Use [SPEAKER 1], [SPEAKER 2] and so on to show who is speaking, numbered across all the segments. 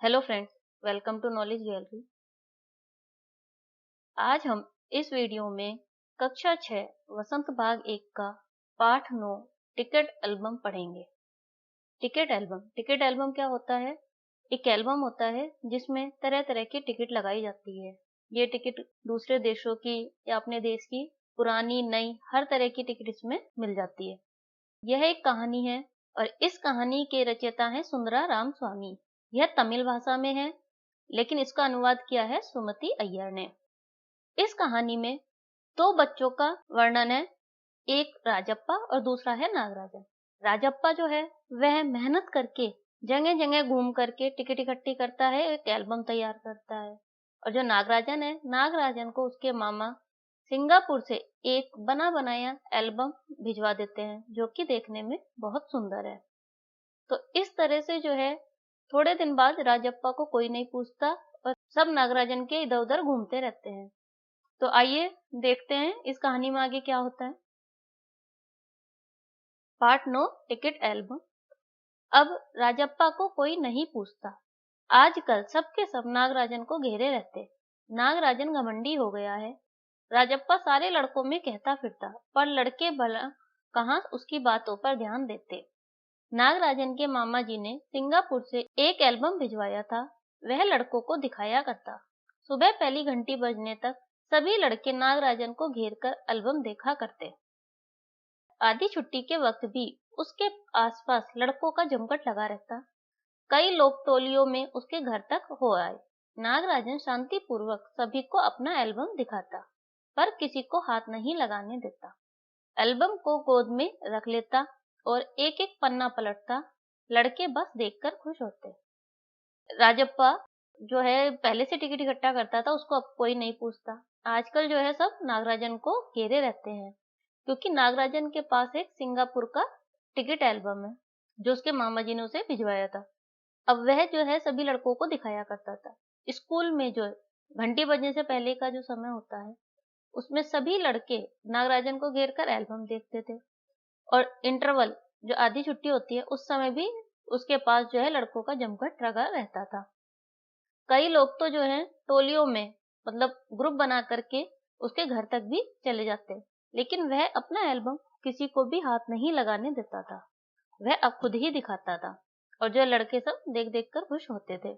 [SPEAKER 1] Hello friends, welcome to knowledge gallery. आज हम इस वीडियो में कक्षा 6 वसंत भाग 1 का पाठ 9 टिकट एल्बम पढ़ेंगे। टिकट एल्बम क्या होता है? एक एल्बम होता है जिसमें तरह तरह की टिकट लगाई जाती है। ये टिकट दूसरे देशों की या अपने देश की पुरानी नई हर तरह की टिकट इसमें मिल जाती है। यह एक कहानी है और इस कहानी के रचयिता हैं सुंदरा रामस्वामी। यह तमिल भाषा में है, लेकिन इसका अनुवाद किया है सुमति अय्यर ने। इस कहानी में दो बच्चों का वर्णन है, एक राजप्पा और दूसरा है नागराजन। राजप्पा जो है वह मेहनत करके जगह जगह घूम करके टिकट इकट्ठी करता है, एक एल्बम तैयार करता है। और जो नागराजन है, नागराजन को उसके मामा सिंगापुर से एक बना बनाया एल्बम भिजवा देते हैं, जो कि देखने में बहुत सुंदर है। तो इस तरह से जो है थोड़े दिन बाद राजप्पा को कोई नहीं पूछता और सब नागराजन के इधर उधर घूमते रहते हैं। तो आइए देखते हैं इस कहानी में आगे क्या होता है। Part 9 ticket album. अब राजप्पा को कोई नहीं पूछता। आजकल सबके सब नागराजन को घेरे रहते। नागराजन घमंडी हो गया है। राजप्पा सारे लड़कों में कहता फिरता, पर लड़के भला कहाँ उसकी बातों पर ध्यान देते। नागराजन के मामा जी ने सिंगापुर से एक एल्बम भिजवाया था, वह लड़कों को दिखाया करता। सुबह पहली घंटी बजने तक सभी लड़के नागराजन को घेरकर एल्बम देखा करते। आधी छुट्टी के वक्त भी उसके आसपास लड़कों का जमघट लगा रहता। कई लोग टोलियों में उसके घर तक हो आए। नागराजन शांतिपूर्वक सभी को अपना एल्बम दिखाता, पर किसी को हाथ नहीं लगाने देता। एल्बम को गोद में रख लेता और एक एक पन्ना पलटता। लड़के बस देखकर खुश होते। राजप्पा जो है पहले से टिकट इकट्ठा करता था, उसको अब कोई नहीं पूछता। आजकल जो है सब नागराजन को घेरे रहते हैं, क्योंकि नागराजन के पास एक सिंगापुर का टिकट एल्बम है जो उसके मामा जी ने उसे भिजवाया था। अब वह जो है सभी लड़कों को दिखाया करता था। स्कूल में जो घंटी बजने से पहले का जो समय होता है, उसमें सभी लड़के नागराजन को घेर कर एल्बम देखते थे। और इंटरवल जो आधी छुट्टी होती है, उस समय भी उसके पास जो है लड़कों का जमघट लगा रहता था। कई लोग तो जो है टोलियों में मतलब ग्रुप बना करके उसके घर तक भी चले जाते, लेकिन वह अपना एल्बम किसी को भी हाथ नहीं लगाने देता था। वह अब खुद ही दिखाता था और जो लड़के सब देख देख कर खुश होते थे।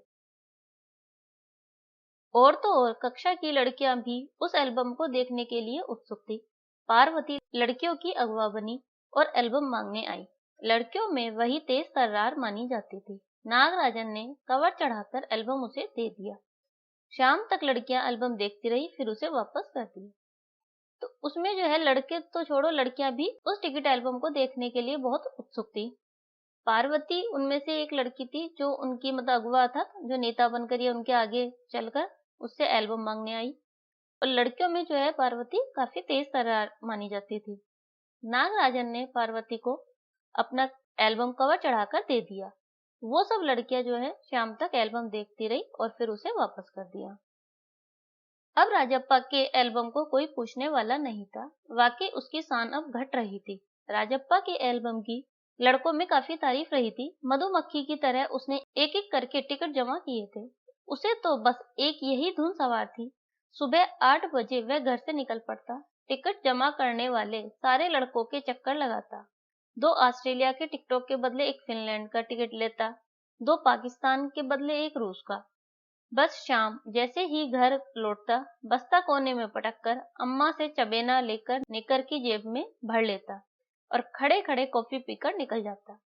[SPEAKER 1] और तो और कक्षा की लड़कियां भी उस एल्बम को देखने के लिए उत्सुक थी। पार्वती लड़कियों की अगवा बनी और एल्बम मांगने आई। लड़कियों में वही तेज तर्रार मानी जाती थी। नागराजन ने कवर चढ़ाकर एल्बम उसे दे दिया। शाम तक लड़कियां एल्बम देखती रही, फिर उसे वापस कर दिया। तो उसमें जो है लड़के तो छोड़ो, लड़कियां भी उस टिकट एल्बम को देखने के लिए बहुत उत्सुक थी। पार्वती उनमें से एक लड़की थी जो उनकी मतलब अगवा था, जो नेता बनकर या उनके आगे चलकर उससे एल्बम मांगने आई। और लड़कियों में जो है पार्वती काफी तेज तर्रार मानी जाती थी। नागराजन ने पार्वती को अपना एल्बम कवर चढ़ाकर दे दिया। वो सब लड़कियां जो है शाम तक एल्बम देखती रही और फिर उसे वापस कर दिया। अब राजप्पा के एल्बम को कोई पूछने वाला नहीं था। वाकई उसकी शान अब घट रही थी। राजप्पा के एल्बम की लड़कों में काफी तारीफ रही थी। मधुमक्खी की तरह उसने एक एक करके टिकट जमा किए थे। उसे तो बस एक यही धुन सवार थी। सुबह 8 बजे वह घर से निकल पड़ता। टिकट जमा करने वाले सारे लड़कों के चक्कर लगाता। 2 ऑस्ट्रेलिया के टिकटों के बदले एक फिनलैंड का टिकट लेता, 2 पाकिस्तान के बदले एक रूस का। बस शाम जैसे ही घर लौटता, बस्ता कोने में पटक कर अम्मा से चबेना लेकर निकर की जेब में भर लेता और खड़े खड़े कॉफी पीकर निकल जाता।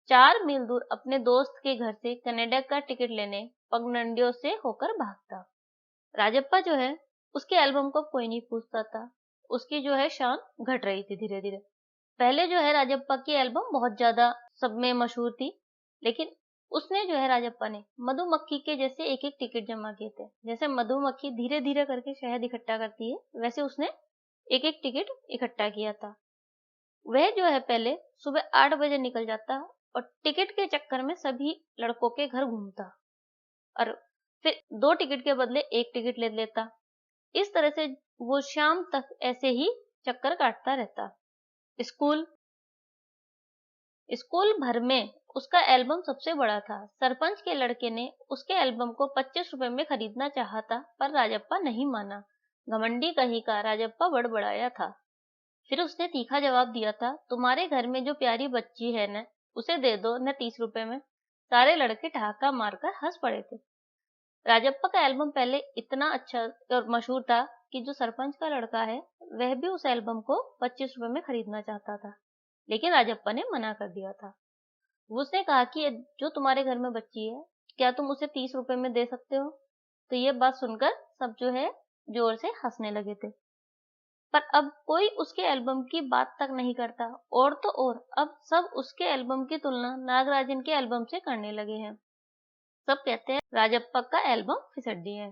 [SPEAKER 1] 4 मील दूर अपने दोस्त के घर से कनाडा का टिकट लेने पगडंडियों से होकर भागता। राजप्पा जो है उसके एल्बम को कोई नहीं पूछता था। उसकी जो है शान घट रही थी धीरे धीरे। पहले जो है राजप्पा की एल्बम बहुत ज्यादा सब में मशहूर थी, लेकिन उसने जो है राजप्पा ने मधुमक्खी के जैसे एक एक टिकट जमा किए थे। जैसे मधुमक्खी धीरे धीरे करके शहद इकट्ठा करती है, वैसे उसने एक एक टिकट इकट्ठा किया था। वह जो है पहले सुबह 8 बजे निकल जाता और टिकट के चक्कर में सभी लड़कों के घर घूमता और फिर 2 टिकट के बदले एक टिकट ले लेता। इस तरह से वो शाम तक ऐसे ही चक्कर काटता रहता। स्कूल स्कूल भर में उसका एल्बम सबसे बड़ा था। सरपंच के लड़के ने उसके एल्बम को 25 रुपए में खरीदना चाहा था, पर राजप्पा नहीं माना। घमंडी कहीं का राजप्पा बड़बड़ाया था। फिर उसने तीखा जवाब दिया था, तुम्हारे घर में जो प्यारी बच्ची है न, उसे दे दो न 30 रुपए में। सारे लड़के ठहाका मारकर हंस पड़े थे। राजप्पा का एल्बम पहले इतना अच्छा और मशहूर था कि जो सरपंच का लड़का है वह भी उस एल्बम को 25 रुपए में खरीदना चाहता था, लेकिन राजप्पा ने मना कर दिया था। उसने कहा कि जो तुम्हारे घर में बच्ची है, क्या तुम उसे 30 रुपए में दे सकते हो? तो ये बात सुनकर सब जो है जोर से हंसने लगे थे। पर अब कोई उसके एल्बम की बात तक नहीं करता, और तो और अब सब उसके एल्बम की तुलना नागराजन के एल्बम से करने लगे हैं। सब कहते हैं राजप्पा का एल्बम फिसड्डी है।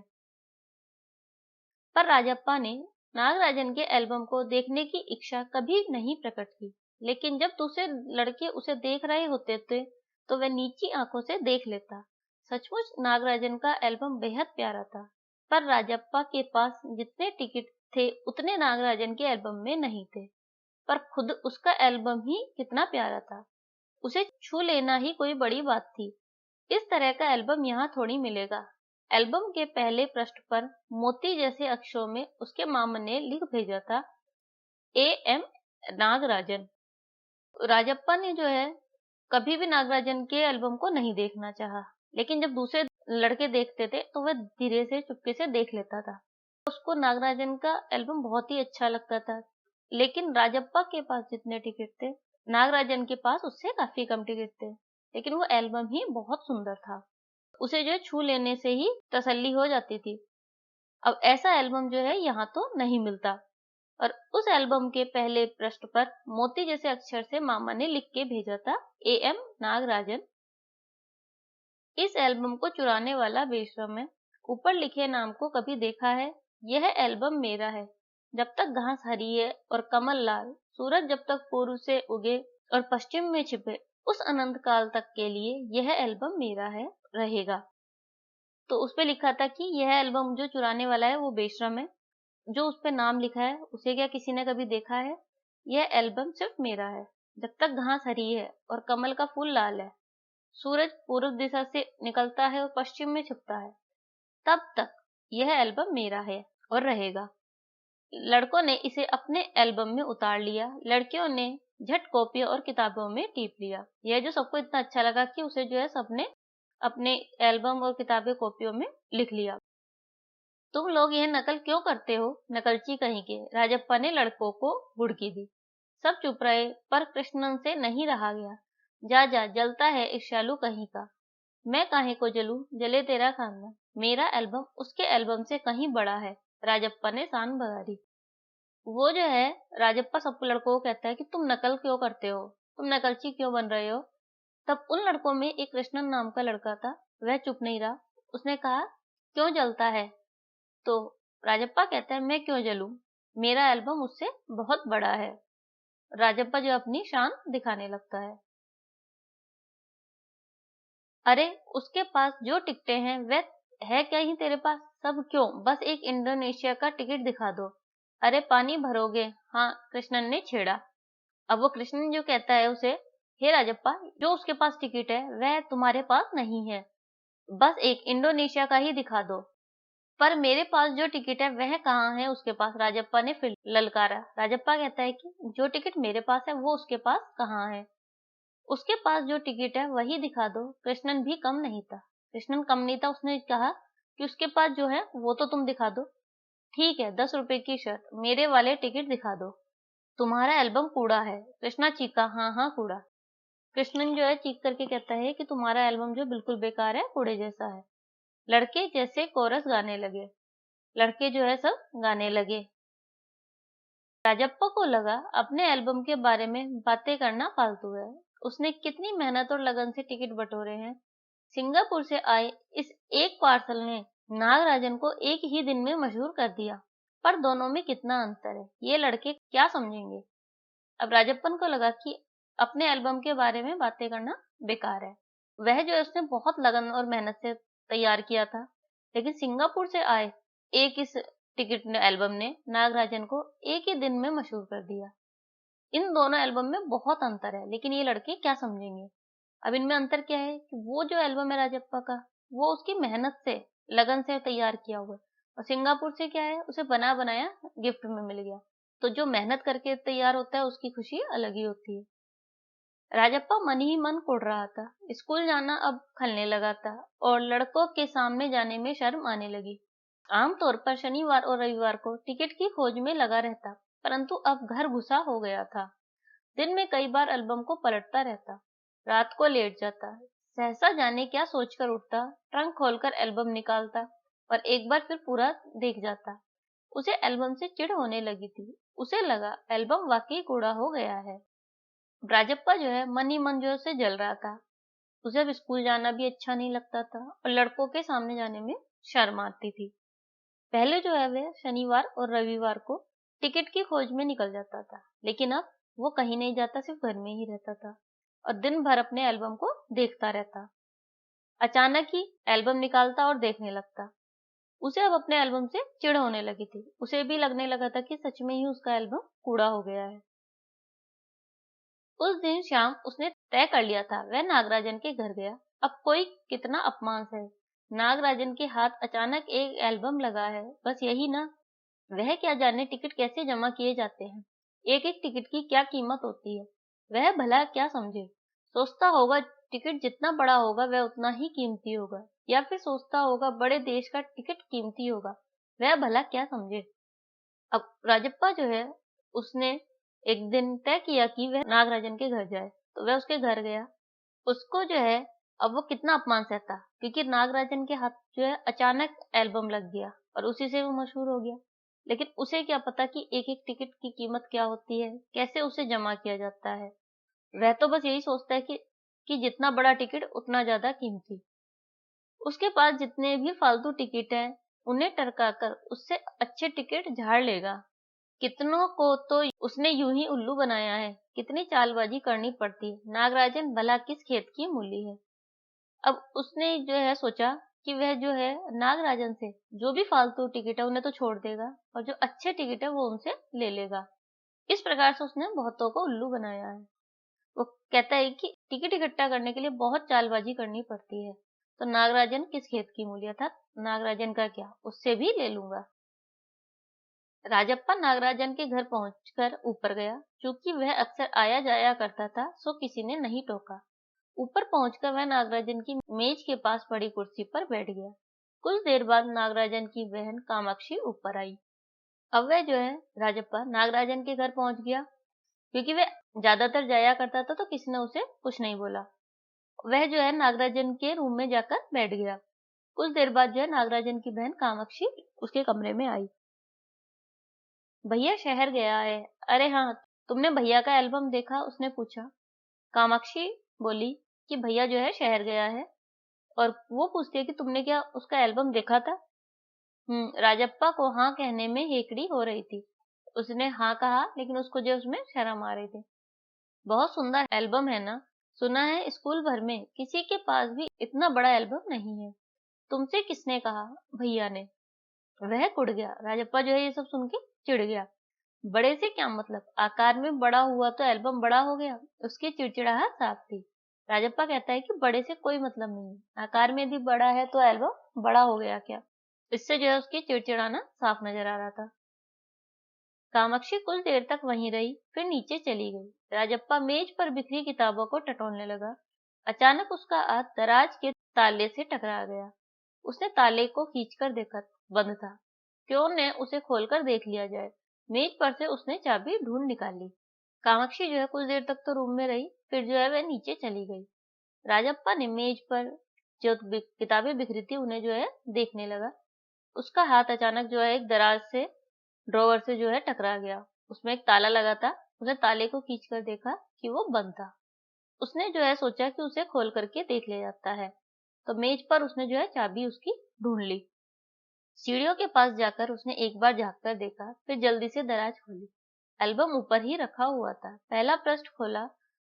[SPEAKER 1] पर राजप्पा ने नागराजन के एल्बम को देखने की इच्छा कभी नहीं प्रकट की, लेकिन जब दूसरे लड़के उसे देख रहे होते थे तो वह नीची आंखों से देख लेता। सचमुच नागराजन का एल्बम बेहद प्यारा था, पर राजप्पा के पास जितने टिकट थे उतने नागराजन के एल्बम में नहीं थे। पर खुद उसका एल्बम ही कितना प्यारा था, उसे छू लेना ही कोई बड़ी बात थी। इस तरह का एल्बम यहाँ थोड़ी मिलेगा। एल्बम के पहले पृष्ठ पर मोती जैसे अक्षरों में उसके मामा ने लिख भेजा था, A.M. नागराजन। राजप्पा ने जो है कभी भी नागराजन के एल्बम को नहीं देखना चाहा, लेकिन जब दूसरे लड़के देखते थे तो वह धीरे से चुपके से देख लेता था। उसको नागराजन का एल्बम बहुत ही अच्छा लगता था, लेकिन राजप्पा के पास जितने टिकट थे नागराजन के पास उससे काफी कम टिकट थे, लेकिन वो एल्बम ही बहुत सुंदर था। उसे जो है छू लेने से ही तसल्ली हो जाती थी। अब ऐसा एल्बम जो है यहाँ तो नहीं मिलता, और उस एल्बम के पहले पृष्ठ पर मोती जैसे अक्षर से मामा ने लिख के भेजा था, A.M. नागराजन। इस एल्बम को चुराने वाला बेशरम है। ऊपर लिखे नाम को कभी देखा है? यह एल्बम मेरा है। जब तक घास हरी है और कमल लाल, सूरज जब तक पूर्व से उगे और पश्चिम में छिपे, उस अनंत काल तक के लिए यह एल्बम मेरा है, रहेगा। तो उस पे लिखा था कि यह एल्बम जो चुराने वाला है वो बेशरम है। जो उस पे नाम लिखा है उसे क्या किसी ने कभी देखा है? यह एल्बम सिर्फ मेरा है। जब तक घास हरी है और कमल का फूल लाल है, सूरज पूर्व दिशा से निकलता है और पश्चिम में छिपता है, तब तक यह एल्बम मेरा है और रहेगा। लड़कों ने इसे अपने एल्बम में उतार लिया, लड़कियों ने झट कॉपियों और किताबों में टीप लिया। यह जो सबको इतना अच्छा लगा कि उसे जो है सबने अपने एल्बम और किताबें कॉपियों में लिख लिया। तुम लोग यह नकल क्यों करते हो, नकलची कहीं के? राजप्पा ने लड़कों को घुड़की दी। सब चुप रहे, पर कृष्णन से नहीं रहा गया। जा जा, जलता है ईर्ष्यालु कहीं का। मैं काहे को जलूं, जले तेरा खानदान। मेरा एल्बम उसके एल्बम से कहीं बड़ा है, राजप्पा ने शान बगारी। वो जो है राजप्पा सब लड़कों को कहता है कि तुम नकल क्यों करते हो, तुम नकलची क्यों बन रहे हो। तब उन लड़कों में एक कृष्णन नाम का लड़का था, वह चुप नहीं रहा। उसने कहा, क्यों जलता है? तो राजप्पा कहता है, मैं क्यों जलूं, मेरा एल्बम उससे बहुत बड़ा है। राजप्पा जो अपनी शान दिखाने लगता है। अरे उसके पास जो टिकटें हैं वह है क्या ही तेरे पास? सब क्यों, बस एक इंडोनेशिया का टिकट दिखा दो। अरे पानी भरोगे? हाँ, कृष्णन ने छेड़ा। अब वो कृष्णन जो कहता है उसे, हे राजप्पा, जो उसके पास टिकट है वह तुम्हारे पास नहीं है, बस एक इंडोनेशिया का ही दिखा दो। पर मेरे पास जो टिकट है वह कहाँ है उसके पास? राजप्पा ने फिर ललकारा। राजप्पा कहता है कि जो टिकट मेरे पास है वो उसके पास कहाँ है, उसके पास जो टिकट है वही दिखा दो। कृष्णन भी कम नहीं था। कृष्णन कम नहीं था, उसने कहा कि उसके पास जो है वो तो तुम दिखा दो। ठीक है, 10 रुपए की शर्त, मेरे वाले टिकट दिखा दो। तुम्हारा एल्बम कूड़ा है। कृष्णा चीखा, हाँ हाँ कूड़ा। कृष्णन जो है चीख करके कहता है कि तुम्हारा एल्बम जो बिल्कुल बेकार है, कूड़े जैसा है। लड़के जैसे कोरस गाने लगे। लड़के जो है सब गाने लगे। राजप्पा को लगा अपने एल्बम के बारे में बातें करना फालतू है। उसने कितनी मेहनत और लगन से टिकट बटोरे हैं। सिंगापुर से आए इस एक पार्सल ने नागराजन को एक ही दिन में मशहूर कर दिया। पर दोनों में कितना अंतर है, ये लड़के क्या समझेंगे। अब राजप्पन को लगा कि अपने एल्बम के बारे में बातें करना बेकार है। वह जो है उसने बहुत लगन और मेहनत से तैयार किया था, लेकिन सिंगापुर से आए एक इस टिकट एल्बम ने नागराजन को एक ही दिन में मशहूर कर दिया। इन दोनों एल्बम में बहुत अंतर है, लेकिन ये लड़के क्या समझेंगे। अब इनमें अंतर क्या है कि वो जो एल्बम है राजप्पा का, वो उसकी मेहनत से, लगन से तैयार किया हुआ है, और सिंगापुर से क्या है, उसे बना बनाया गिफ्ट में मिल गया। तो जो मेहनत करके तैयार होता है उसकी खुशी अलग ही होती है। राजप्पा मन ही मन कुढ़ रहा था। स्कूल जाना अब खलने लगा था और लड़कों के सामने जाने में शर्म आने लगी। आमतौर पर शनिवार और रविवार को टिकट की खोज में लगा रहता, परंतु अब घर घुसा हो गया था। दिन में कई बार एल्बम को पलटता रहता, रात को लेट जाता, सहसा जाने क्या सोचकर उठता, ट्रंक खोलकर एल्बम निकालता और एक बार फिर पूरा देख जाता। उसे एल्बम से चिढ़ होने लगी थी। उसे लगा एल्बम वाकई कूड़ा हो गया है। राजप्पा जो है मन ही मन जो है उसे जल रहा था। उसे अब स्कूल जाना भी अच्छा नहीं लगता था और लड़कों के सामने जाने में शर्म आती थी। पहले जो है वह शनिवार और रविवार को टिकट की खोज में निकल जाता था, लेकिन अब वो कहीं नहीं जाता, सिर्फ घर में ही रहता था और दिन भर अपने एल्बम को देखता रहता। अचानक ही एल्बम निकालता और देखने लगता। उसे अब अपने एल्बम से चिढ़ होने लगी थी। उसे भी लगने लगा था कि सच में ही उसका एल्बम कूड़ा हो गया है। उस दिन शाम उसने तय कर लिया था, वह नागराजन के घर गया। अब कोई कितना अपमान सहे, नागराजन के हाथ अचानक एक एल्बम लगा है, बस यही ना। वह क्या जाने टिकट कैसे जमा किए जाते हैं, एक एक टिकट की क्या कीमत होती है। वह भला क्या समझे, सोचता होगा टिकट जितना बड़ा होगा वह उतना ही कीमती होगा, या फिर सोचता होगा बड़े देश का टिकट कीमती होगा। वह भला क्या समझे। अब राजप्पा जो है उसने एक दिन तय किया कि वह नागराजन के घर जाए, तो वह उसके घर गया। उसको जो है अब वो कितना अपमान सहता, क्योंकि नागराजन के हाथ जो है अचानक एल्बम लग गया और उसी से वो मशहूर हो गया। लेकिन उसे क्या पता कि एक एक टिकट की कीमत क्या होती है, कैसे उसे जमा किया जाता है। वह तो बस यही सोचता है कि जितना बड़ा टिकट उतना ज्यादा कीमती। उसके पास जितने भी फालतू टिकट हैं उन्हें टरकाकर उससे अच्छे टिकट झाड़ लेगा। कितनों को तो उसने यूं ही उल्लू बनाया है, कितनी चालबाजी करनी पड़ती है। नागराजन भला किस खेत की मूली है। अब उसने जो है सोचा कि वह जो है नागराजन से जो भी फालतू टिकट है उन्हें तो छोड़ देगा और जो अच्छे टिकट है वो उनसे ले लेगा। इस प्रकार से उसने बहुतों को उल्लू बनाया है। वो कहता है कि टिकट इकट्ठा करने के लिए बहुत चालबाजी करनी पड़ती है, तो नागराजन किस खेत की मूली, अर्थात नागराजन का क्या, उससे भी ले लूंगा। राजप्पा नागराजन के घर पहुंचकर ऊपर गया। चूंकि वह अक्सर आया जाया करता था, सो किसी ने नहीं टोका। ऊपर पहुंचकर वह नागराजन की मेज के पास पड़ी कुर्सी पर बैठ गया। कुछ देर बाद नागराजन की बहन कामाक्षी ऊपर आई। अब वह जो है राजप्पा नागराजन के घर पहुंच गया। क्योंकि वह ज्यादातर जाया करता था तो किसी ने उसे कुछ नहीं बोला। वह जो है नागराजन के रूम में जाकर बैठ गया। कुछ देर बाद जो है नागराजन की बहन कामाक्षी उसके कमरे में आई। भैया शहर गया है। अरे हाँ, तुमने भैया का एल्बम देखा, उसने पूछा। कामाक्षी बोली कि भैया जो है शहर गया है। और वो पूछती है कि तुमने क्या उसका एल्बम देखा था। राजप्पा को हाँ कहने में हेकड़ी हो रही थी। उसने हाँ कहा, लेकिन उसको जो उसमें शर्म आ रही थी। बहुत सुंदर एल्बम है ना, सुना है स्कूल भर में किसी के पास भी इतना बड़ा एल्बम नहीं है। तुमसे किसने कहा। भैया ने। वह कुड़ गया। राजप्पा जो है ये सब सुन के चिढ़ गया। बड़े से क्या मतलब, आकार में बड़ा हुआ तो एल्बम बड़ा हो गया। उसकी चिड़चिड़ाहट साफ थी। राजप्पा कहता है कि बड़े से कोई मतलब नहीं है, आकार में भी बड़ा है तो एल्बम बड़ा हो गया क्या। इससे जो है उसकी चिड़चिड़ाना साफ नजर आ रहा था। कामाक्षी कुछ देर तक वहीं रही, फिर नीचे चली गई। राजप्पा मेज पर बिखरी किताबों को टटोलने लगा। अचानक उसका हाथ दराज के ताले से टकरा गया। उसने ताले को खींचकर देखा, बंद था। क्यों न उसे खोलकर देख लिया जाए। मेज पर से उसने चाबी ढूंढ निकाली। कामाक्षी जो है कुछ देर तक तो रूम में रही, फिर जो है वह नीचे चली गई। राजप्पा ने मेज पर जो किताबें बिखरी थी उन्हें जो है देखने लगा। उसका हाथ अचानक जो है एक दराज से ड्रॉवर से जो है टकरा गया। उसमें एक ताला लगा था। उसने ताले को खींचकर देखा कि वो बंद था। उसने जो है सोचा कि उसे खोल करके देख लिया जाता है, तो मेज पर उसने जो है चाबी उसकी ढूंढ ली। सीढ़ियों के पास जाकर उसने एक बार झांक कर देखा, फिर जल्दी से दराज खोली। एल्बम ऊपर ही रखा हुआ था। पहला पृष्ठ खोला,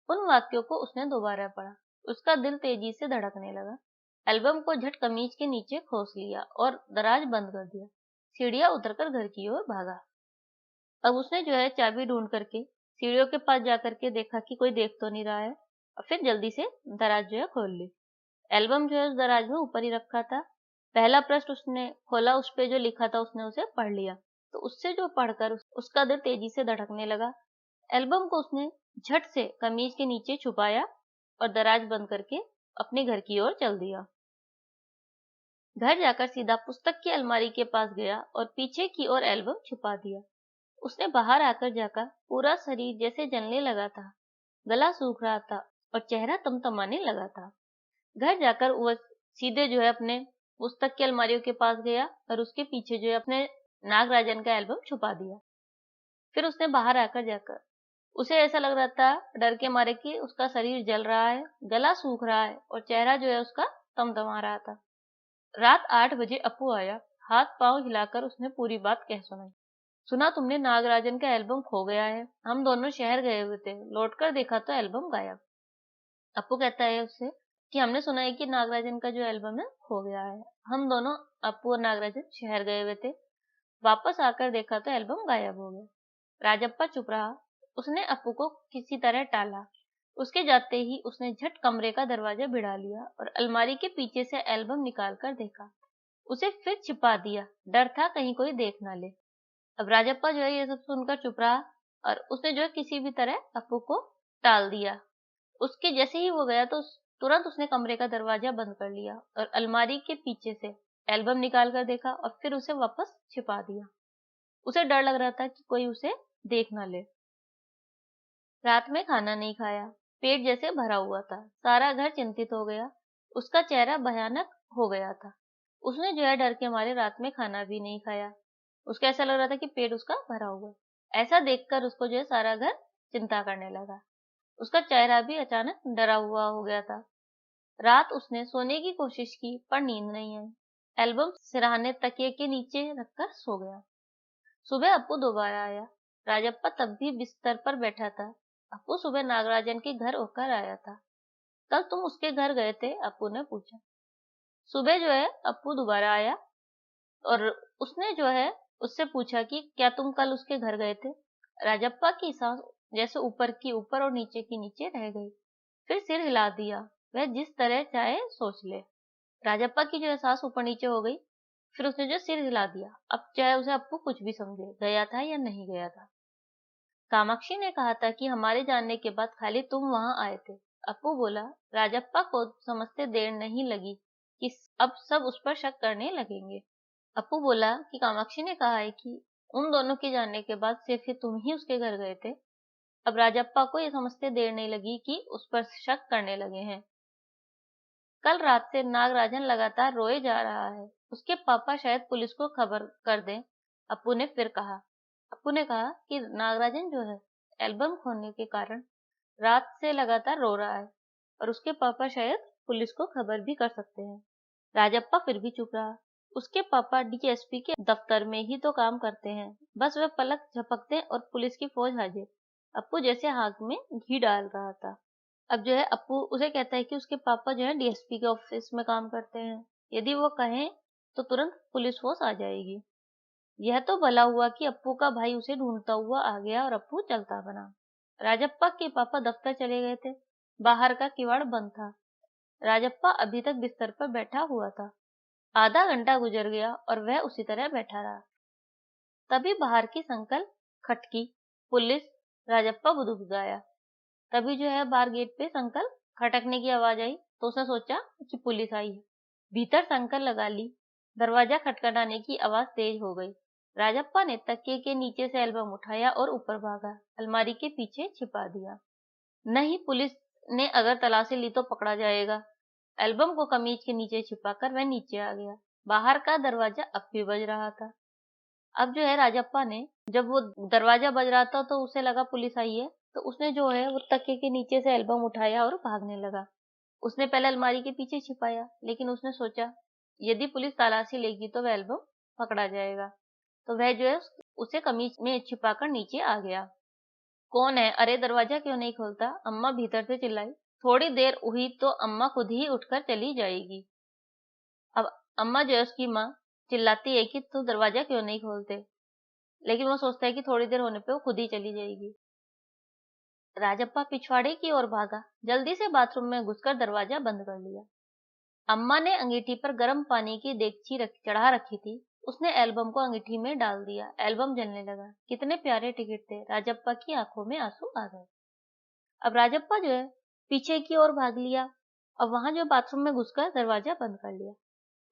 [SPEAKER 1] उन वाक्यों को उसने दोबारा पढ़ा। उसका दिल तेजी से धड़कने लगा। एल्बम को झट कमीज के नीचे खोस लिया और दराज बंद कर दिया। सीढ़ियां उतरकर घर की ओर भागा। अब उसने जो है चाबी ढूंढ करके सीढ़ियों के पास जाकर के देखा कि कोई देख तो नहीं रहा है। और फिर जल्दी से दराज जो है खोल ली। एल्बम जो है उस दराज में ऊपर ही रखा था। पहला पृष्ठ उसने खोला, उस पे जो लिखा था उसने उसे पढ़ लिया। तो उससे जो पढ़कर उसका दिल तेजी से धड़कने लगा। एल्बम को उसने झट से कमीज के नीचे छुपाया और दराज बंद करके अपने घर की ओर चल दिया। घर जाकर सीधा पुस्तक की अलमारी के पास गया और पीछे की ओर एल्बम छुपा दिया। उसने बाहर आकर जाकर पूरा शरीर जैसे जलने लगा था, गला सूख रहा था और चेहरा तमतमाने लगा था। घर जाकर वह सीधे जो है अपने पुस्तक की अलमारियों के पास गया और उसके पीछे जो है अपने नागराजन का एल्बम छुपा दिया। फिर उसने बाहर आकर जाकर, उसे ऐसा लग रहा था डर के मारे कि उसका शरीर जल रहा है, गला सूख रहा है और चेहरा जो है उसका तमतमा रहा था। रात 8 बजे अप्पू आया। हाथ पांव हिलाकर उसने पूरी बात कह सुनाई। सुना तुमने, नागराजन का एल्बम खो गया है। हम दोनों शहर गए हुए थे, लौटकर देखा तो एल्बम गायब। अप्पू कहता है उससे कि हमने सुना है कि नागराजन का जो एल्बम है खो गया है। हम दोनों, अप्पू और नागराजन, शहर गए हुए थे, वापस आकर देखा तो एल्बम गायब हो गया। राजप्पा चुप रहा। उसने अप्पू को किसी तरह टाला। उसके जाते ही उसने झट कमरे का दरवाजा भिड़ा लिया और अलमारी के पीछे से एल्बम निकाल कर देखा। उसे फिर छिपा दिया। डर था कहीं कोई देख ना ले। अब राजप्पा जो है ये सब सुनकर चुप रहा और उसने जो है किसी भी तरह अप्पू को टाल दिया। उसके जैसे ही वो गया तो तुरंत उसने कमरे का दरवाजा बंद कर लिया और अलमारी के पीछे से एल्बम निकाल कर देखा और फिर उसे वापस छिपा दिया। उसे डर लग रहा था कि कोई उसे देख ना ले। रात में खाना नहीं खाया। पेट जैसे भरा हुआ था। सारा घर चिंतित हो गया। उसका चेहरा भयानक हो गया था। उसने जो है डर के मारे रात में खाना भी नहीं खाया। उसको ऐसा लग रहा था कि पेट उसका भरा हुआ है। ऐसा देखकर उसको जो है सारा घर चिंता करने लगा। उसका चेहरा भी अचानक डरा हुआ हो गया था। रात उसने सोने की कोशिश की पर नींद नहीं आई। एल्बम सिरहाने तकिए के नीचे रखकर सो गया। सुबह अप्पू दोबारा आया। राजप्पा तब भी बिस्तर पर बैठा था। अप्पू सुबह नागराजन के घर होकर आया था। कल तुम उसके घर गए थे? अप्पू ने पूछा। सुबह जो है अप्पू दोबारा आया और उसने जो है उससे पूछा कि क्या तुम कल उसके घर गए थे? राजप्पा की सांस जैसे ऊपर की ऊपर और नीचे की नीचे रह गई। फिर सिर हिला दिया। वह जिस तरह चाहे सोच ले। राजप्पा की जो है सांस ऊपर नीचे हो गई। फिर उसने जो सिर हिला दिया। अब चाहे उसे अप्पू कुछ भी समझे, गया था या नहीं गया था। कामाक्षी ने कहा था कि हमारे जानने के बाद खाली तुम वहां आए थे। अप्पू बोला। राजप्पा को समझते देर नहीं लगी कि अब सब उस पर शक करने लगेंगे। अप्पू बोला कि कामाक्षी ने कहा है कि उन दोनों के जानने के बाद सिर्फ ही तुम ही उसके घर गए थे। अब राजप्पा को ये समझते देर नहीं लगी कि उस पर शक करने लगे हैं। कल रात से नागराजन लगातार रोए जा रहा है। उसके पापा शायद पुलिस को खबर कर दें। अप्पू ने फिर कहा। अप्पू ने कहा कि नागराजन जो है एल्बम खोने के कारण रात से लगातार रो रहा है और उसके पापा शायद पुलिस को खबर भी कर सकते हैं। राजप्पा फिर भी चुप रहा। उसके पापा डीएसपी के दफ्तर में ही तो काम करते हैं। बस वे पलक झपकते और पुलिस की फौज हाजिर। अप्पू जैसे हाथ में घी डाल रहा था। अब जो है अप्पू उसे कहता है कि उसके पापा जो है डीएसपी के ऑफिस में काम करते हैं। यदि वो कहें तो तुरंत पुलिस फोर्स आ जाएगी। यह तो भला हुआ कि अप्पू का भाई उसे ढूंढता हुआ आ गया और अप्पू चलता बना। राजप्पा के पापा दफ्तर चले गए थे। बाहर का किवाड़ बंद था। राजप्पा अभी तक बिस्तर पर बैठा हुआ था। आधा घंटा गुजर गया और वह उसी तरह बैठा रहा। तभी बाहर की संकल खटकी। पुलिस। राजप्पा बुदबुदाया। तभी जो है बाहर गेट पे संकल खटकने की आवाज आई तो उसने सोचा कि पुलिस आई है। भीतर संकल लगा ली। दरवाजा खटखटाने की आवाज तेज हो गई। राजप्पा ने तकिए के नीचे से एल्बम उठाया और ऊपर भागा। अलमारी के पीछे छिपा दिया। नहीं, पुलिस ने अगर तलाशी ली तो पकड़ा जाएगा। एल्बम को कमीज के नीचे छिपाकर वह नीचे आ गया। बाहर का दरवाजा अब भी बज रहा था। अब जो है राजप्पा ने, जब वो दरवाजा बज रहा था तो उसे लगा पुलिस आई है, तो उसने जो है वो तकिए के नीचे से एल्बम उठाया और भागने लगा। उसने पहले अलमारी के पीछे छिपाया, लेकिन उसने सोचा यदि पुलिस तलाशी लेगी तो वह एल्बम पकड़ा जाएगा। तो वह जो है उसे कमीज में छिपाकर नीचे आ गया। कौन है? अरे दरवाजा क्यों नहीं खोलता? अम्मा भीतर से चिल्लाई। थोड़ी देर हुई तो अम्मा खुद ही उठकर चली जाएगी। अब अम्मा जो है उसकी माँ चिल्लाती है कि तू दरवाजा क्यों नहीं खोलते, लेकिन वो सोचता है कि थोड़ी देर होने पे वो खुद ही चली जाएगी। राजप्पा पिछवाड़े की ओर भागा, जल्दी से बाथरूम में घुसकर दरवाजा बंद कर लिया। अम्मा ने अंगीठी पर गर्म पानी की देगची चढ़ा रखी थी। उसने एल्बम को अंगीठी में डाल दिया। एल्बम जलने लगा। कितने प्यारे टिकट थे। राजप्पा की आंखों में आंसू आ गए। अब राजप्पा जो है पीछे की ओर भाग लिया और वहां जो बाथरूम में घुसकर दरवाजा बंद कर लिया।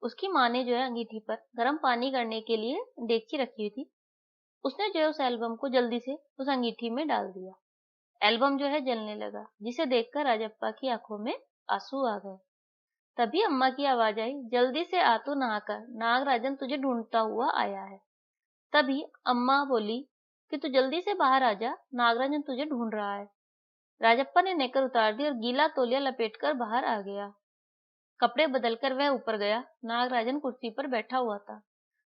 [SPEAKER 1] उसकी माँ ने जो है अंगीठी पर गर्म पानी करने के लिए देगची रखी हुई थी। उसने जो है उस एल्बम को जल्दी से उस अंगीठी में डाल दिया। एल्बम जो है जलने लगा, जिसे देखकर राजप्पा की आंखों में आंसू आ गए। तभी अम्मा की आवाज आई, जल्दी से आ तू नहाकर, नागराजन तुझे ढूंढता हुआ आया है। तभी अम्मा बोली कि तू जल्दी से बाहर आ जा, नागराजन तुझे ढूंढ रहा है। राजप्पा ने नेकर उतार दी और गीला तौलिया लपेटकर बाहर आ गया। कपड़े बदलकर वह ऊपर गया। नागराजन कुर्सी पर बैठा हुआ था।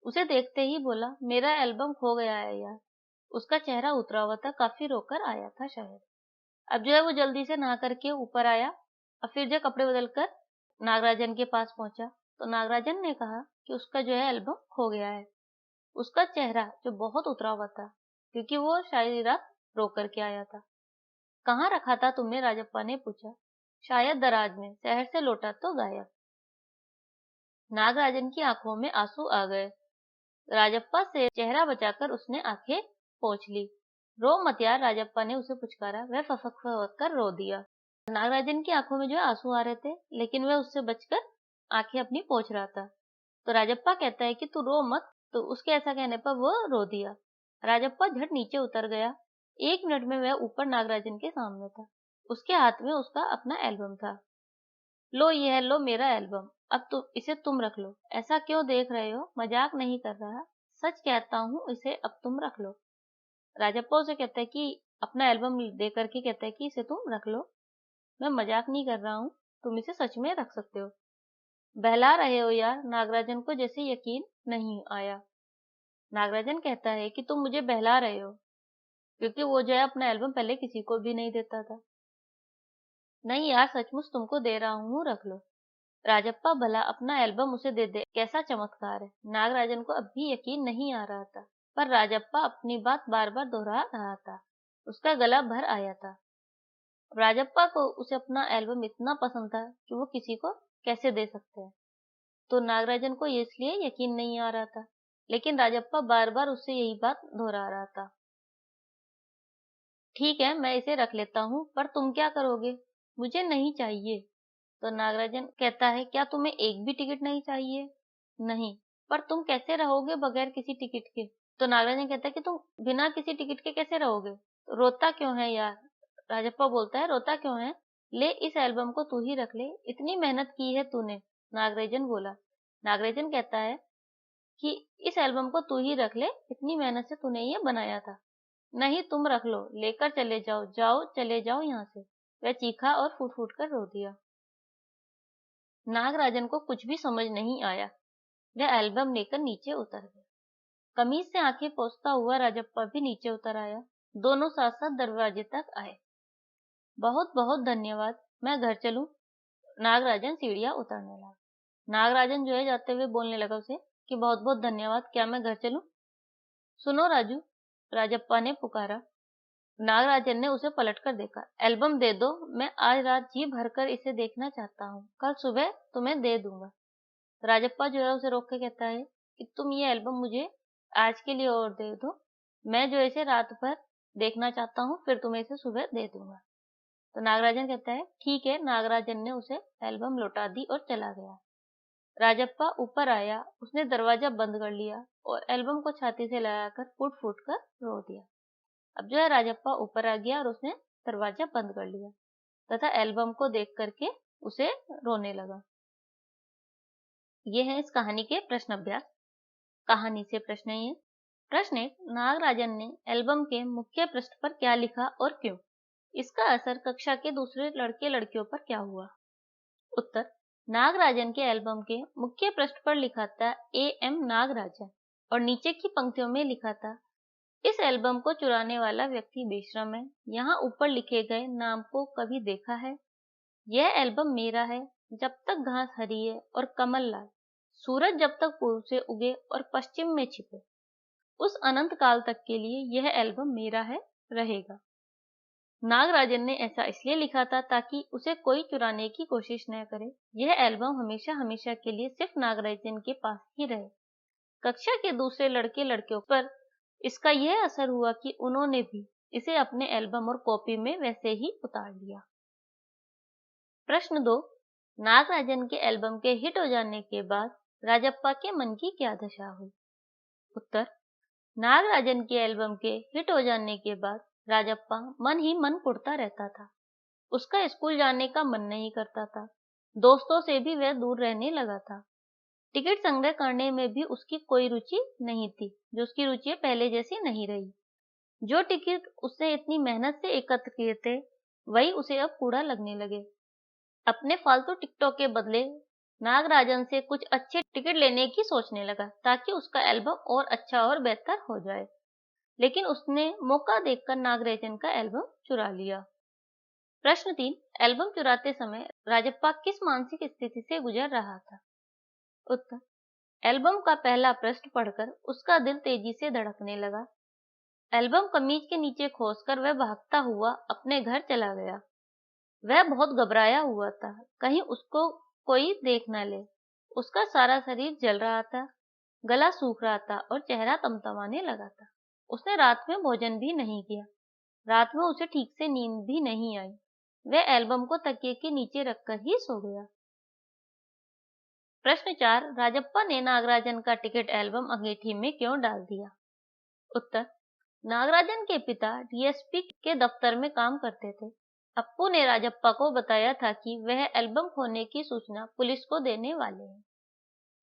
[SPEAKER 1] उसे देखते ही बोला, मेरा एल्बम खो गया है यार। उसका चेहरा उतरा हुआ था, काफी रोकर आया था शायद। अब जो है वो जल्दी से नहा करके ऊपर आया और फिर जो कपड़े बदलकर नागराजन के पास पहुंचा तो नागराजन ने कहा कि उसका जो है एल्बम खो गया है। उसका चेहरा जो बहुत उतरा हुआ था, क्योंकि वो शायद रात रो करके आया था। कहाँ रखा था तुमने? राजप्पा ने पूछा। शायद दराज में, शहर से लौटा तो गायब। नागराजन की आंखों में आंसू आ गए। राजप्पा से चेहरा बचाकर उसने आंखें पोंछ ली। रो मत यार, राजप्पा ने उसे पुचकारा। वह फसक फसक कर रो दिया। नागराजन की आंखों में जो है आंसू आ रहे थे, लेकिन वह उससे बचकर आंखें अपनी पोंछ रहा था। तो राजप्पा कहता है कि तू रो मत। तो उसके ऐसा कहने पर वो रो दिया। राजप्पा झट नीचे उतर गया। 1 मिनट में वह ऊपर नागराजन के सामने था। उसके हाथ में उसका अपना एल्बम था। लो ये है, लो मेरा एल्बम। अब इसे तुम रख लो। ऐसा क्यों देख रहे हो? मजाक नहीं कर रहा, सच कहता हूँ, इसे अब तुम रख लो। राजप्पा उसे कहता है कि अपना एल्बम दे करके कहता है कि इसे तुम रख लो, मैं मजाक नहीं कर रहा हूँ, तुम इसे सच में रख सकते हो। बहला रहे हो यार। नागराजन को जैसे यकीन नहीं आया। नागराजन कहता है कि तुम मुझे बहला रहे हो, क्योंकि वो जो है अपना एल्बम पहले किसी को भी नहीं देता था। नहीं यार, सचमुच तुमको दे रहा हूँ, रख लो। राजप्पा भला अपना एल्बम उसे दे दे, कैसा चमत्कार है। नागराजन को अब भी यकीन नहीं आ रहा था, पर राजप्पा अपनी बात बार बार दोहरा रहा था। उसका गला भर आया था। राजप्पा को उसे अपना एल्बम इतना पसंद था कि वो किसी को कैसे दे सकते हैं। तो नागराजन को इसलिए यकीन नहीं आ रहा था, लेकिन राजप्पा बार बार उससे यही बात दोहरा रहा था। ठीक है, मैं इसे रख लेता हूँ, पर तुम क्या करोगे? मुझे नहीं चाहिए। तो नागराजन कहता है, क्या तुम्हें एक भी टिकट नहीं चाहिए? नहीं। पर तुम कैसे रहोगे बगैर किसी टिकट के? तो नागराजन कहता है कि तुम बिना किसी टिकट के कैसे रहोगे? तो रोता क्यों है यार? राजप्पा बोलता है, रोता क्यों है? ले, इस एल्बम को तू ही रख ले, इतनी मेहनत की है तूने। नागराजन बोला। नागराजन कहता है कि इस एल्बम को तू ही रख ले, इतनी मेहनत से तूने ये बनाया था। नहीं, तुम रख लो, लेकर चले जाओ, जाओ चले जाओ यहाँ से। वह चीखा और फूट फूट कर रो दिया। नागराजन को कुछ भी समझ नहीं आया। वह एल्बम लेकर नीचे उतर गया। कमीज से आंखें पोंछता हुआ राजप्पा भी नीचे उतर आया। दोनों साथ साथ दरवाजे तक आए। बहुत बहुत धन्यवाद, मैं घर चलूं? नागराजन सीढ़ियां उतरने लगा। नागराजन जो है जाते हुए बोलने लगा उसे कि बहुत बहुत धन्यवाद, क्या मैं घर चलूं? सुनो राजू, राजप्पा ने पुकारा। नागराजन ने उसे पलटकर देखा। एल्बम दे दो, मैं आज रात जी भरकर इसे देखना चाहता हूँ, कल सुबह तुम्हें दे दूंगा। राजप्पा जो है उसे रोक के कहता है कि तुम ये एल्बम मुझे आज के लिए और दे दो, मैं जो इसे रात भर देखना चाहता हूँ, फिर तुम्हें इसे सुबह दे दूंगा। तो नागराजन कहता है ठीक है। नागराजन ने उसे एल्बम लौटा दी और चला गया। राजप्पा ऊपर आया। उसने दरवाजा बंद कर लिया और एल्बम को छाती से लगाकर फूट फूट कर रो दिया। अब जो है राजप्पा ऊपर आ गया और उसने दरवाजा बंद कर लिया तथा एल्बम को देख करके उसे रोने लगा। ये है इस कहानी के प्रश्न अभ्यास। कहानी से प्रश्न ये। प्रश्न 1, नागराजन ने एल्बम के मुख्य पृष्ठ पर क्या लिखा और क्यों? इसका असर कक्षा के दूसरे लड़के लड़कियों पर क्या हुआ? उत्तर, नागराजन के एल्बम के मुख्य पृष्ठ पर लिखा था A.M. नागराजन और नीचे की पंक्तियों में लिखा था, इस एल्बम को चुराने वाला व्यक्ति बेशरम है। यहाँ ऊपर लिखे गए नाम को कभी देखा है? यह एल्बम मेरा है। जब तक घास हरी है और कमल लाल, सूरज जब तक पूर्व से उगे और पश्चिम में छिपे, उस अनंत काल तक के लिए यह एल्बम मेरा है, रहेगा। नागराजन ने ऐसा इसलिए लिखा था ताकि उसे कोई चुराने की कोशिश न करे। यह एल्बम हमेशा हमेशा के लिए सिर्फ नागराजन के पास ही रहे। कक्षा के दूसरे लड़के लड़कियों पर इसका यह असर हुआ कि उन्होंने भी इसे अपने एल्बम और कॉपी में वैसे ही उतार लिया। प्रश्न 2, नागराजन के एल्बम के हिट हो जाने के बाद राजप्पा के मन की क्या दशा हुई? उत्तर, नागराजन के एल्बम के हिट हो जाने के बाद राजप्पा मन ही मन कुढ़ता रहता था। उसका स्कूल जाने का मन नहीं करता था। दोस्तों से भी वह दूर रहने लगा था। टिकट संग्रह करने में भी उसकी कोई रुचि नहीं थी। जो उसकी रुचि पहले जैसी नहीं रही। जो टिकट उसने इतनी मेहनत से एकत्र किए थे वही उसे अब कूड़ा लगने लगे। अपने फालतू टिकटों के बदले नागराजन से कुछ अच्छे टिकट लेने की सोचने लगा ताकि उसका एल्बम और अच्छा और बेहतर हो जाए। लेकिन उसने मौका देखकर नागराजन का एल्बम चुरा लिया। प्रश्न 3, एल्बम चुराते समय राजप्पा किस मानसिक स्थिति से गुजर रहा था? उत्तर, एल्बम का पहला पृष्ठ पढ़कर उसका दिल तेजी से धड़कने लगा। एल्बम कमीज के नीचे खोसकर वह भागता हुआ अपने घर चला गया। वह बहुत घबराया हुआ था, कहीं उसको कोई देख न ले। उसका सारा शरीर जल रहा था, गला सूख रहा था और चेहरा तमतमाने लगा था। उसने रात में भोजन भी नहीं किया। रात में उसे ठीक से नींद भी नहीं आई। वह एल्बम को तकिए के नीचे रखकर ही सो गया। प्रश्न 4, राजप्पा ने नागराजन का टिकट एल्बम अंगीठी में क्यों डाल दिया? उत्तर, नागराजन के पिता डीएसपी के दफ्तर में काम करते थे। अप्पू ने राजप्पा को बताया था कि वह एल्बम खोने की सूचना पुलिस को देने वाले हैं।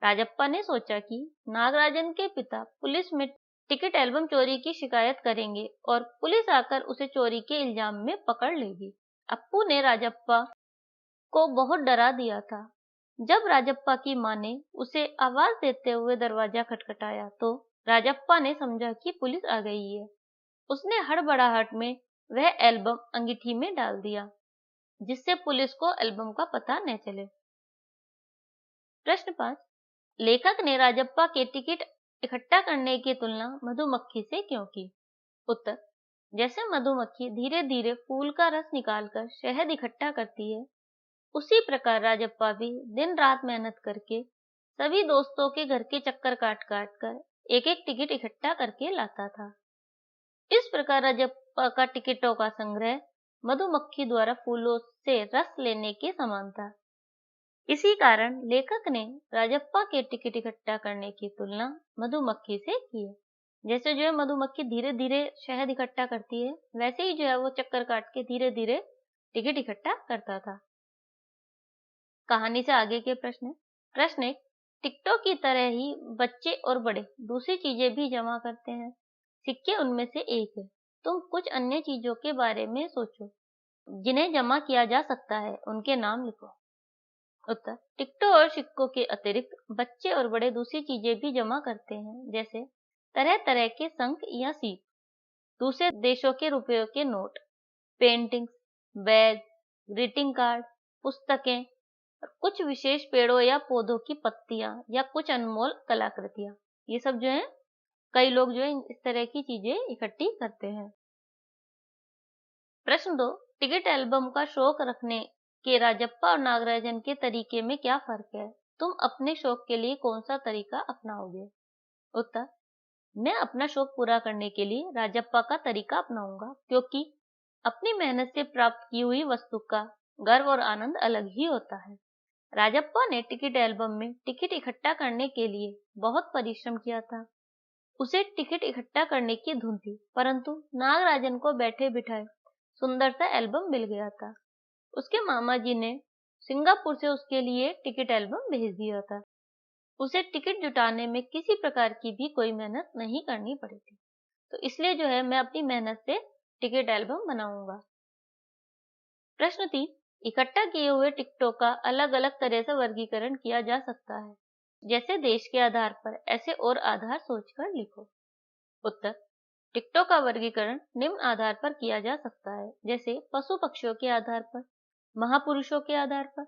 [SPEAKER 1] राजप्पा ने सोचा कि नागराजन के पिता पुलिस में टिकट एल्बम चोरी की शिकायत करेंगे और पुलिस आकर उसे चोरी के इल्जाम में पकड़ लेगी। अप्पू ने राजप्पा को बहुत डरा दिया था। जब राजप्पा की मां ने उसे आवाज देते हुए दरवाजा खटखटाया तो राजप्पा ने समझा कि पुलिस आ गई है। उसने हड़बड़ाहट में वह एल्बम अंगीठी में डाल दिया जिससे पुलिस को एल्बम का पता न चले। प्रश्न 5, लेखक ने राजप्पा के टिकट इकट्ठा करने की तुलना मधुमक्खी से क्यों की? उत्तर, जैसे मधुमक्खी धीरे धीरे फूल का रस निकालकर शहद इकट्ठा करती है, उसी प्रकार राजप्पा भी दिन रात मेहनत करके सभी दोस्तों के घर के चक्कर काट काट कर एक एक टिकट इकट्ठा करके लाता था। इस प्रकार राजप्पा का टिकटों का संग्रह मधुमक्खी द्वारा फूलों से रस लेने के समान था। इसी कारण लेखक ने राजप्पा के टिकट इकट्ठा करने की तुलना मधुमक्खी से की है। जैसे जो है मधुमक्खी धीरे धीरे शहद इकट्ठा करती है, वैसे ही जो है वो चक्कर काट के धीरे धीरे टिकट इकट्ठा करता था। कहानी से आगे के प्रश्न 1, टिकटों की तरह ही बच्चे और बड़े दूसरी चीजें भी जमा करते हैं। सिक्के उनमें से एक है। तुम कुछ अन्य चीजों के बारे में सोचो जिन्हें जमा किया जा सकता है, उनके नाम लिखो। उत्तर, टिकटों और सिक्कों के अतिरिक्त बच्चे और बड़े दूसरी चीजें भी जमा करते हैं, जैसे तरह तरह के शंख या सीप, दूसरे देशों के रुपयों के note, paintings, bag, greeting card, पुस्तकें और कुछ विशेष पेड़ों या पौधों की पत्तियां या कुछ अनमोल कलाकृतियां। ये सब जो है कई लोग जो है इस तरह की चीजें इकट्ठी करते हैं। प्रश्न 2, टिकट एल्बम का शौक रखने के राजप्पा और नागराजन के तरीके में क्या फर्क है? तुम अपने शौक के लिए कौन सा तरीका अपनाओगे? उत्तर, मैं अपना शौक पूरा करने के लिए राजप्पा का तरीका अपनाऊंगा, क्योंकि अपनी मेहनत से प्राप्त की हुई वस्तु का गर्व और आनंद अलग ही होता है। राजप्पा ने टिकट एल्बम में टिकट इकट्ठा करने के लिए बहुत परिश्रम किया था। उसे टिकट इकट्ठा करने की धुन थी, परंतु नागराजन को बैठे बिठाए सुंदर सा एल्बम मिल गया था। उसके मामा जी ने सिंगापुर से उसके लिए टिकट एल्बम भेज दिया था। उसे टिकट जुटाने में किसी प्रकार की भी कोई मेहनत नहीं करनी पड़ी थी, तो इसलिए जो है मैं अपनी मेहनत से टिकट एल्बम बनाऊंगा। प्रश्न 3, इकट्ठा किए हुए टिकटों का अलग अलग तरह से वर्गीकरण किया जा सकता है, जैसे देश के आधार पर, ऐसे और आधार सोचकर लिखो। उत्तर, टिकटों का वर्गीकरण निम्न आधार पर किया जा सकता है, जैसे पशु पक्षियों के आधार पर, महापुरुषों के आधार पर,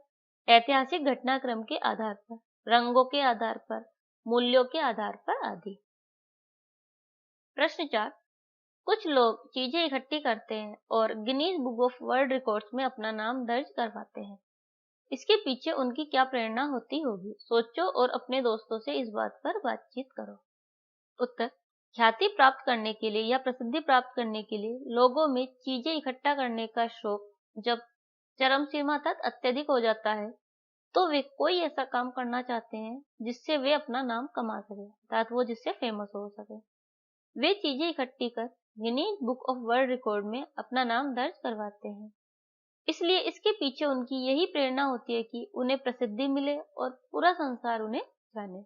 [SPEAKER 1] ऐतिहासिक घटनाक्रम के आधार पर, रंगों के आधार पर, मूल्यों के आधार पर आदि। प्रश्न 4, कुछ लोग चीजें इकट्ठी करते हैं और Guinness book of world records में अपना नाम दर्ज करवाते हैं। इसके पीछे उनकी क्या प्रेरणा होती होगी? सोचो और अपने दोस्तों से इस बात पर बातचीत करो। उत्तर: ख्याति प्राप्त करने के लिए या प्रसिद्धि प्राप्त करने के लिए लोगों में चीजें इकट्ठा करने का शौक जब चरम सीमा तक अत्यधिक हो जाता है, तो वे कोई ऐसा काम करना चाहते हैं जिससे वे अपना नाम कमा सके, अर्थात वो जिससे फेमस हो सके। वे चीजें इकट्ठी कर Guinness book of world record में अपना नाम दर्ज करवाते हैं। इसलिए इसके पीछे उनकी यही प्रेरणा होती है कि उन्हें प्रसिद्धि मिले और पूरा संसार उन्हें जाने।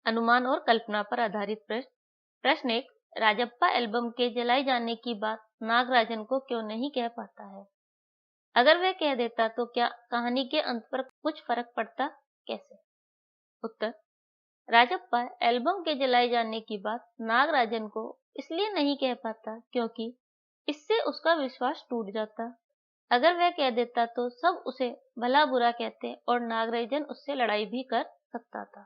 [SPEAKER 1] अनुमान और कल्पना पर आधारित प्रश्न। प्रश्न 1, राजप्पा एल्बम के जलाए जाने की बात नागराजन को क्यों नहीं कह पाता है? अगर वह कह देता तो क्या कहानी के अंत पर कुछ फर्क पड़ता? कैसे? उत्तर: राजप्पा एल्बम के जलाए जाने की बात नागराजन को इसलिए नहीं कह पाता क्योंकि इससे उसका विश्वास टूट जाता। अगर वह कह देता तो सब उसे भला बुरा कहते और नागराजन उससे लड़ाई भी कर सकता था।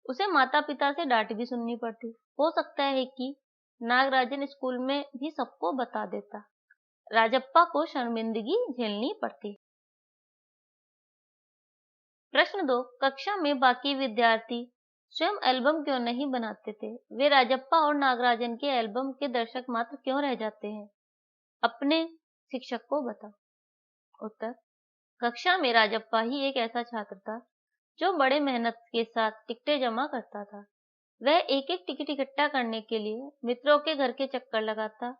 [SPEAKER 1] उसे माता पिता से डांट भी सुननी पड़ती। हो सकता है कि नागराजन स्कूल में भी सबको बता देता। राजप्पा को शर्मिंदगी झेलनी पड़ती। प्रश्न 2, कक्षा में बाकी विद्यार्थी स्वयं एल्बम क्यों नहीं बनाते थे? वे राजप्पा और नागराजन के एल्बम के दर्शक मात्र क्यों रह जाते हैं? अपने शिक्षक को बताओ। उत्तर: कक्षा में राजप्पा ही एक ऐसा छात्र था जो बड़े मेहनत के साथ टिकटें जमा करता था। वह एक एक टिकट इकट्ठा करने के लिए मित्रों के घर के चक्कर लगाता,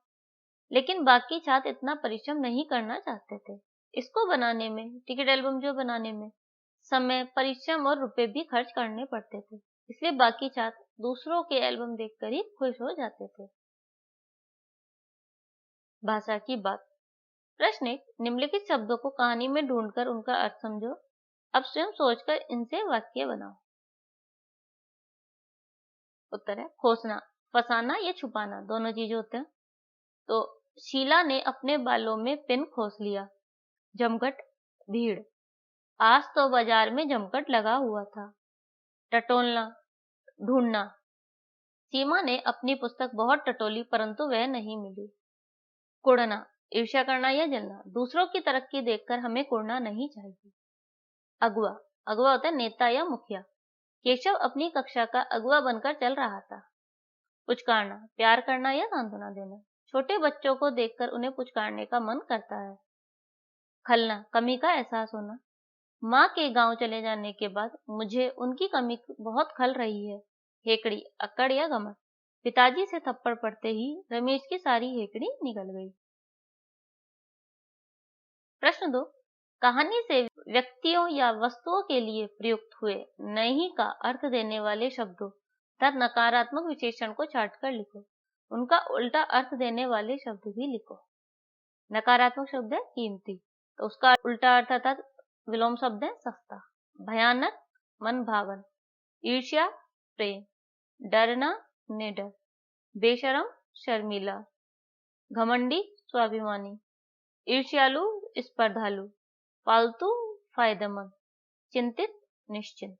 [SPEAKER 1] लेकिन बाकी छात्र इतना परिश्रम नहीं करना चाहते थे। इसको बनाने में, टिकट एल्बम जो बनाने में समय, परिश्रम और रुपए भी खर्च करने पड़ते थे। इसलिए बाकी छात्र दूसरों के एल्बम देखकर ही खुश हो जाते थे। भाषा की बात। प्रश्न 1, निम्नलिखित शब्दों को कहानी में ढूंढकर उनका अर्थ समझो। अब स्वयं सोचकर इनसे वाक्य बनाओ। उत्तर है खोसना, फंसाना या छुपाना, दोनों चीज होते हैं। तो शीला ने अपने बालों में पिन खोस लिया। जमघट, भीड़। आज तो बाजार में जमघट लगा हुआ था। टटोलना, ढूंढना। सीमा ने अपनी पुस्तक बहुत टटोली परंतु वह नहीं मिली। कुढ़ना, ईर्ष्या करना या जलना। दूसरों की तरक्की देखकर हमें कुढ़ना नहीं चाहिए। अगुआ, अगुआ होता है नेता या मुखिया। केशव अपनी कक्षा का अगुआ बनकर चल रहा था। पुचकारना, प्यार करना या सांत्वना देना। छोटे बच्चों को देखकर उन्हें पुचकारने का मन करता है। खलना, कमी का एहसास होना। माँ के गांव चले जाने के बाद मुझे उनकी कमी बहुत खल रही है। हेकड़ी, अक्कड़ या गमन। पिताजी से थप्पड़ पड़ते ही रमेश की सारी हेकड़ी निकल गई। प्रश्न 2, कहानी से व्यक्तियों या वस्तुओं के लिए प्रयुक्त हुए नहीं का अर्थ देने वाले शब्दों तथा नकारात्मक विशेषण को छांटकर लिखो। उनका उल्टा अर्थ देने वाले शब्द भी लिखो। नकारात्मक शब्द है कीमती, तो उसका उल्टा अर्थ अर्थात विलोम शब्द है सस्ता। भयानक, मन भावन। ईर्ष्या, प्रेम। डरना, निडर। बेशरम, शर्मिला। घमंडी, स्वाभिमानी। ईर्ष्यालु, स्पर्धालु। फालतू, फायदेमंद। चिंतित, निश्चिंत।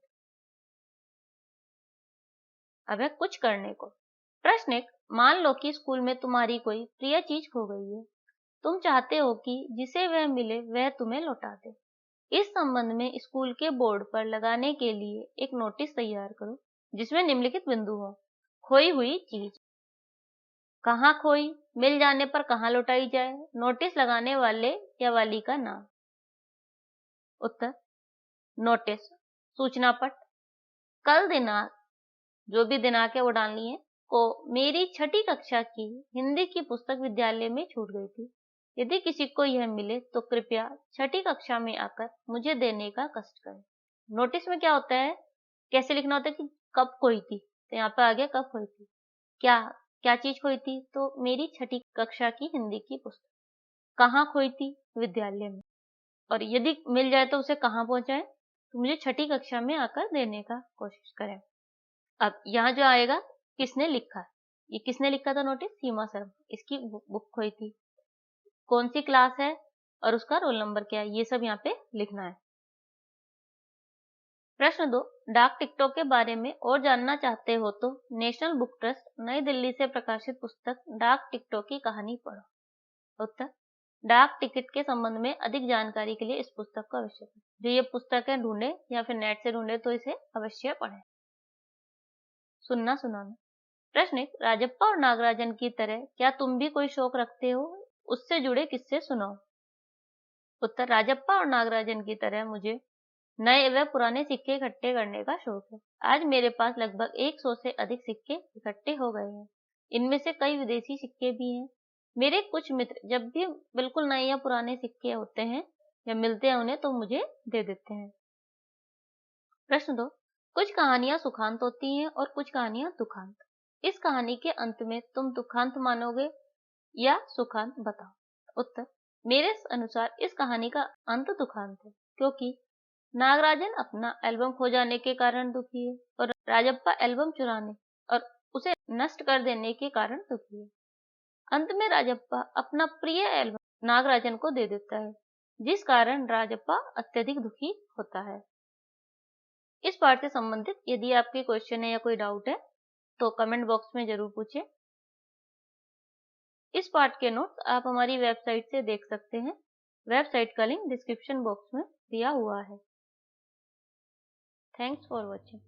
[SPEAKER 1] अब है कुछ करने को। प्रश्न 1, मान लो कि स्कूल में तुम्हारी कोई प्रिय चीज खो गई है। तुम चाहते हो कि जिसे वह मिले वह तुम्हें लौटा दे। इस संबंध में स्कूल के बोर्ड पर लगाने के लिए एक नोटिस तैयार करो जिसमें निम्नलिखित बिंदु हो। खोई हुई चीज, कहाँ खोई, मिल जाने पर कहाँ लौटाई जाए, नोटिस लगाने वाले या वाली का नाम। उत्तर: नोटिस, सूचना पट। कल दिनांक, जो भी दिनांक है वो डालनी है, को मेरी छठी कक्षा की हिंदी की पुस्तक विद्यालय में छूट गई थी। यदि किसी को यह मिले तो कृपया छठी कक्षा में आकर मुझे देने का कष्ट करें। नोटिस में क्या होता है, कैसे लिखना होता है कि कब खोई थी, तो यहाँ पे आ गया कब खोई थी। क्या क्या चीज खोई थी, तो मेरी छठी कक्षा की हिंदी की पुस्तक। कहाँ खोई थी, विद्यालय में। और यदि मिल जाए तो उसे कहाँ पहुंचाए, तो मुझे छठी कक्षा में आकर देने का कोशिश करें। अब यहाँ जो आएगा किसने लिखा, ये किसने लिखा था नोटिस, सीमा सर। इसकी बुक खोई थी, कौन सी क्लास है और उसका रोल नंबर क्या है, ये सब यहाँ पे लिखना है। प्रश्न 2, डाक टिकटों के बारे में और जानना चाहते हो तो नेशनल बुक ट्रस्ट नई दिल्ली से प्रकाशित पुस्तक डाक टिकटों की कहानी पढ़ो। उत्तर, डाक टिकट के संबंध में अधिक जानकारी के लिए इस पुस्तक को अवश्य पढ़ें। जो ये पुस्तकें ढूंढे या फिर नेट से ढूंढे तो इसे अवश्य पढ़ें। सुनना सुनाना। प्रश्न 1, राजप्पा और नागराजन की तरह क्या तुम भी कोई शौक रखते हो? उससे जुड़े किस्से सुनाओ। उत्तर, राजप्पा और नागराजन की तरह मुझे नए व पुराने सिक्के इकट्ठे करने का शौक है। आज मेरे पास लगभग 100 से अधिक सिक्के इकट्ठे हो गए हैं। इनमें से कई विदेशी सिक्के भी हैं। मेरे कुछ मित्र जब भी बिल्कुल नए या पुराने सिक्के होते हैं या मिलते हैं उन्हें तो मुझे दे देते हैं। प्रश्न 2, कुछ कहानियां सुखांत होती हैं और कुछ कहानियां दुखांत। इस कहानी के अंत में तुम दुखांत मानोगे या सुखांत बताओ। उत्तर, मेरे अनुसार इस कहानी का अंत दुखांत है, क्योंकि नागराजन अपना एल्बम खो जाने के कारण दुखी है और राजप्पा एल्बम चुराने और उसे नष्ट कर देने के कारण दुखी है। अंत में राजप्पा अपना प्रिय एल्बम नागराजन को दे देता है, जिस कारण राजप्पा अत्यधिक दुखी होता है। इस पाठ से संबंधित यदि आपके क्वेश्चन है या कोई डाउट है तो कमेंट बॉक्स में जरूर पूछें। इस पाठ के नोट्स आप हमारी वेबसाइट से देख सकते हैं। वेबसाइट का लिंक डिस्क्रिप्शन बॉक्स में दिया हुआ है। Thanks for watching.